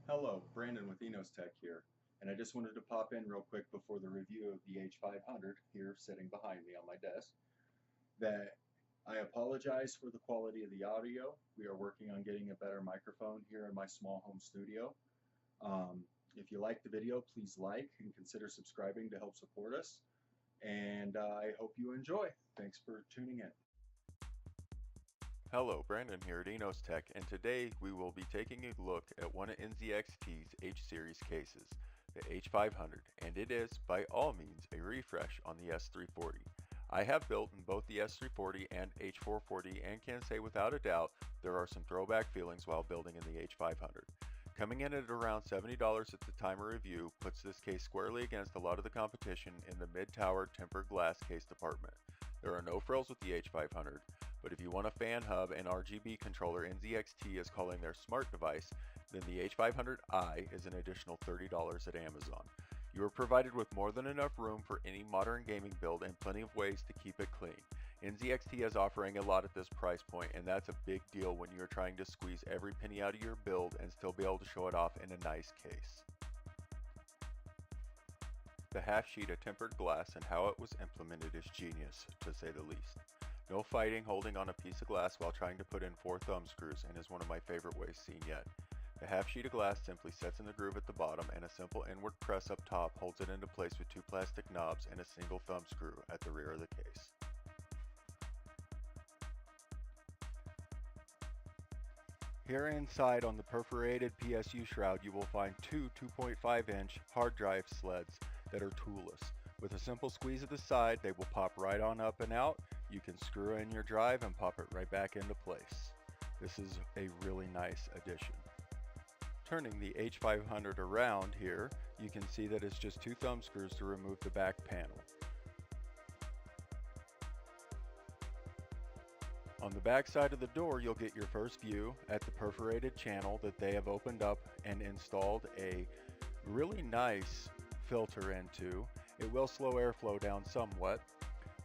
Hello, Brandon with NZXT here, and I just wanted to pop in real quick before the review of the H500 here sitting behind me on my desk that I apologize for the quality of the audio. We are working on getting a better microphone here in my small home studio. If you like the video, please like and consider subscribing to help support us, and I hope you enjoy. Thanks for tuning in. Hello, Brandon here at NZXT, and today we will be taking a look at one of NZXT's H-Series cases, the H500, and it is, by all means, a refresh on the S340. I have built in both the S340 and H440 and can say without a doubt there are some throwback feelings while building in the H500. Coming in at around $70 at the time of review puts this case squarely against a lot of the competition in the mid-tower tempered glass case department. There are no frills with the H500, but if you want a fan hub and RGB controller NZXT is calling their Smart Device, then the H500i is an additional $30 at Amazon. You are provided with more than enough room for any modern gaming build and plenty of ways to keep it clean. NZXT is offering a lot at this price point, and that's a big deal when you're trying to squeeze every penny out of your build and still be able to show it off in a nice case. The half sheet of tempered glass and how it was implemented is genius, to say the least. No fighting holding on a piece of glass while trying to put in 4 thumb screws, and is one of my favorite ways seen yet. The half sheet of glass simply sets in the groove at the bottom, and a simple inward press up top holds it into place with 2 plastic knobs and a single thumb screw at the rear of the case. Here inside on the perforated Psu Shroud you will find 2 2.5-inch hard drive sleds that are toolless. With a simple squeeze of the side, they will pop right on up and out. You can screw in your drive and pop it right back into place. This is a really nice addition. Turning the H500 around here, you can see that it's just 2 thumb screws to remove the back panel. On the back side of the door, you'll get your first view at the perforated channel that they have opened up and installed a really nice filter into. It will slow airflow down somewhat,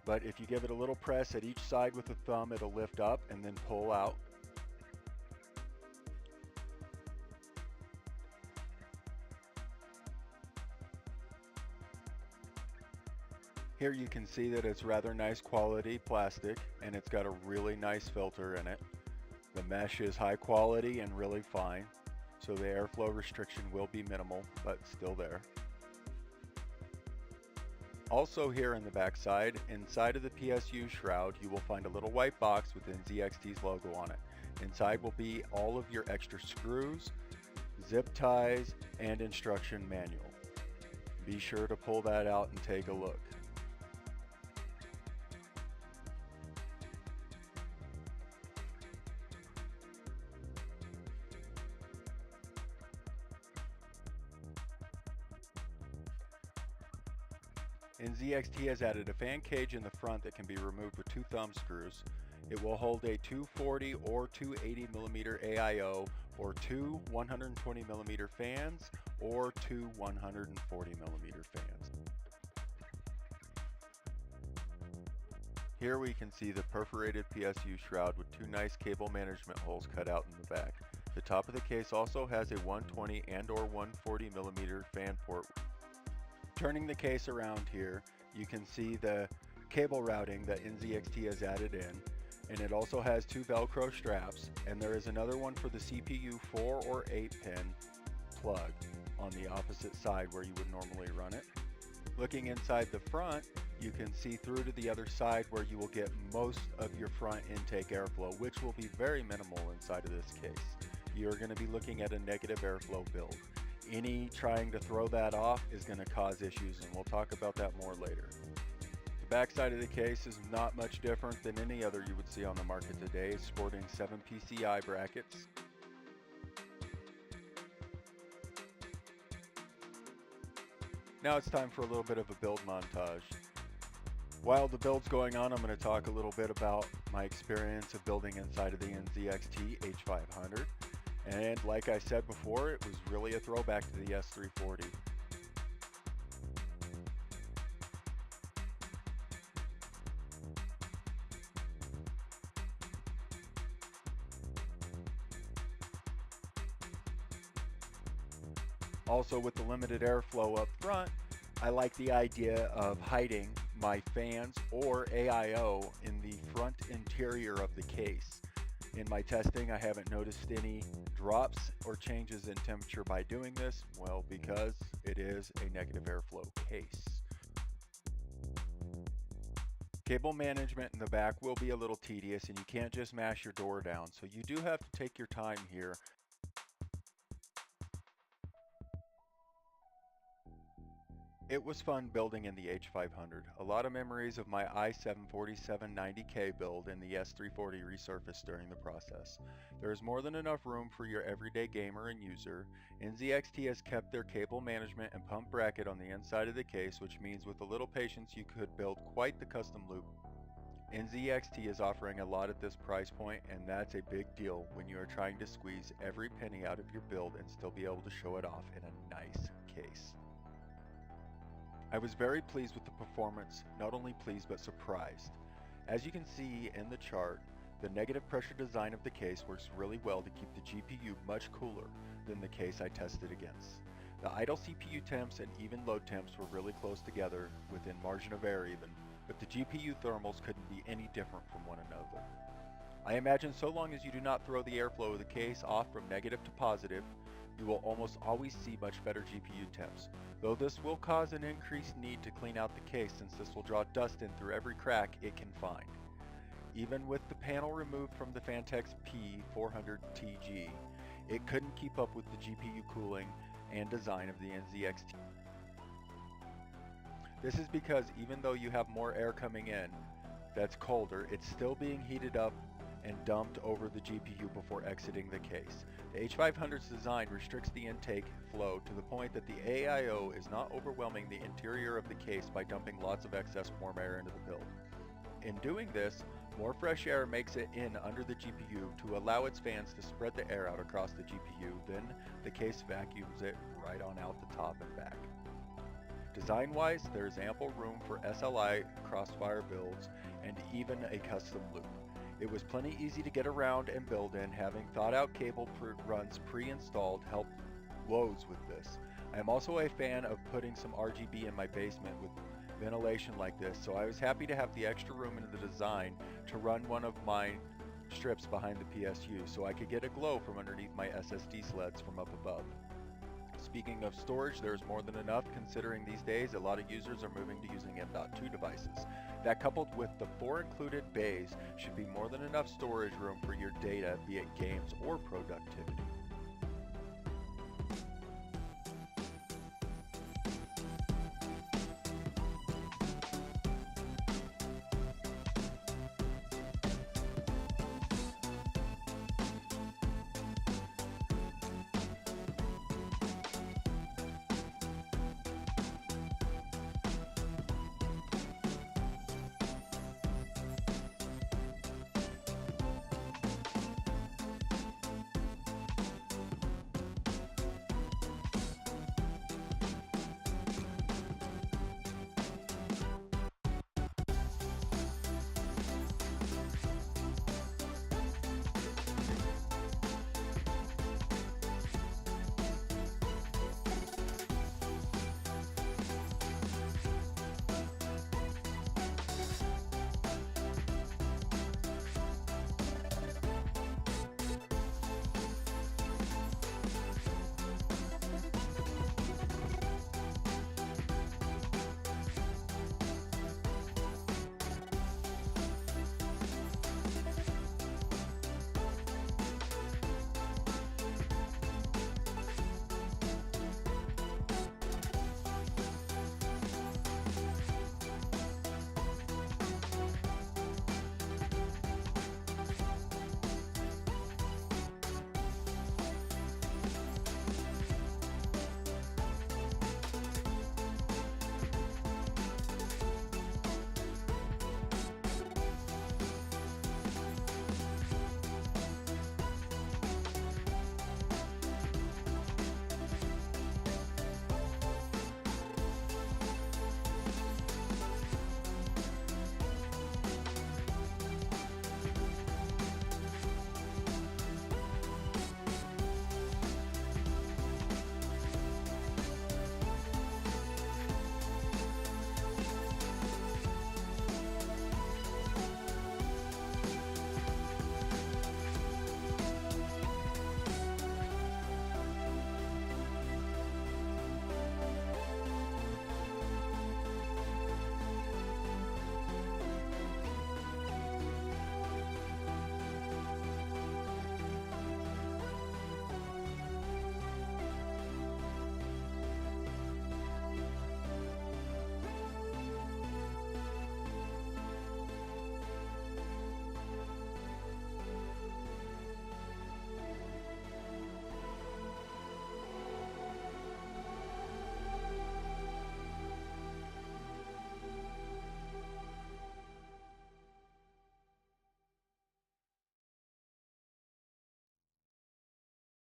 but if you give it a little press at each side with the thumb, it'll lift up and then pull out. Here you can see that it's rather nice quality plastic, and it's got a really nice filter in it. The mesh is high quality and really fine, so the airflow restriction will be minimal, but still there. Also here in the back side, inside of the Psu Shroud, you will find a little white box with NZXT's logo on it. Inside will be all of your extra screws, zip ties, and instruction manual. Be sure to pull that out and take a look. NZXT has added a fan cage in the front that can be removed with 2 thumb screws. It will hold a 240 or 280mm AIO, or 2 120mm fans, or 2 140mm fans. Here we can see the perforated Psu Shroud with 2 nice cable management holes cut out in the back. The top of the case also has a 120 and or 140mm fan port. Turning the case around here, you can see the cable routing that NZXT has added in, and it also has 2 Velcro straps, and there is another one for the CPU 4 or 8 pin plug on the opposite side where you would normally run it. Looking inside the front, you can see through to the other side where you will get most of your front intake airflow, which will be very minimal inside of this case. You're going to be looking at a negative airflow build. Any trying to throw that off is going to cause issues, and we'll talk about that more later. The back side of the case is not much different than any other you would see on the market today, sporting 7 PCI brackets. Now it's time for a little bit of a build montage. While the build's going on, I'm going to talk a little bit about my experience of building inside of the NZXT H500. And like I said before, it was really a throwback to the S340. Also, with the limited airflow up front, I like the idea of hiding my fans or AIO in the front interior of the case. In my testing, I haven't noticed any drops or changes in temperature by doing this, well, because it is a negative airflow case. Cable management in the back will be a little tedious, and you can't just mash your door down, so you do have to take your time here. It was fun building in the H500. A lot of memories of my i7-4790K build and the S340 resurfaced during the process. There is more than enough room for your everyday gamer and user. NZXT has kept their cable management and pump bracket on the inside of the case, which means with a little patience you could build quite the custom loop. NZXT is offering a lot at this price point, and that's a big deal when you are trying to squeeze every penny out of your build and still be able to show it off in a nice case. I was very pleased with the performance, not only pleased but surprised. As you can see in the chart, the negative pressure design of the case works really well to keep the GPU much cooler than the case I tested against. The idle CPU temps and even load temps were really close together within margin of error even, but the GPU thermals couldn't be any different from one another. I imagine so long as you do not throw the airflow of the case off from negative to positive, you will almost always see much better GPU temps, though this will cause an increased need to clean out the case since this will draw dust in through every crack it can find. Even with the panel removed from the Fantex P400TG, it couldn't keep up with the GPU cooling and design of the NZXT. This is because even though you have more air coming in that's colder, it's still being heated up and dumped over the GPU before exiting the case. The H500's design restricts the intake flow to the point that the AIO is not overwhelming the interior of the case by dumping lots of excess warm air into the build. In doing this, more fresh air makes it in under the GPU to allow its fans to spread the air out across the GPU, then the case vacuums it right on out the top and back. Design-wise, there is ample room for SLI crossfire builds and even a custom loop. It was plenty easy to get around and build in. Having thought out cable runs pre-installed helped loads with this. I am also a fan of putting some RGB in my basement with ventilation like this, so I was happy to have the extra room in the design to run one of my strips behind the PSU so I could get a glow from underneath my SSD sleds from up above. Speaking of storage, there's more than enough considering these days a lot of users are moving to using M.2 devices. That coupled with the 4 included bays should be more than enough storage room for your data, be it games or productivity.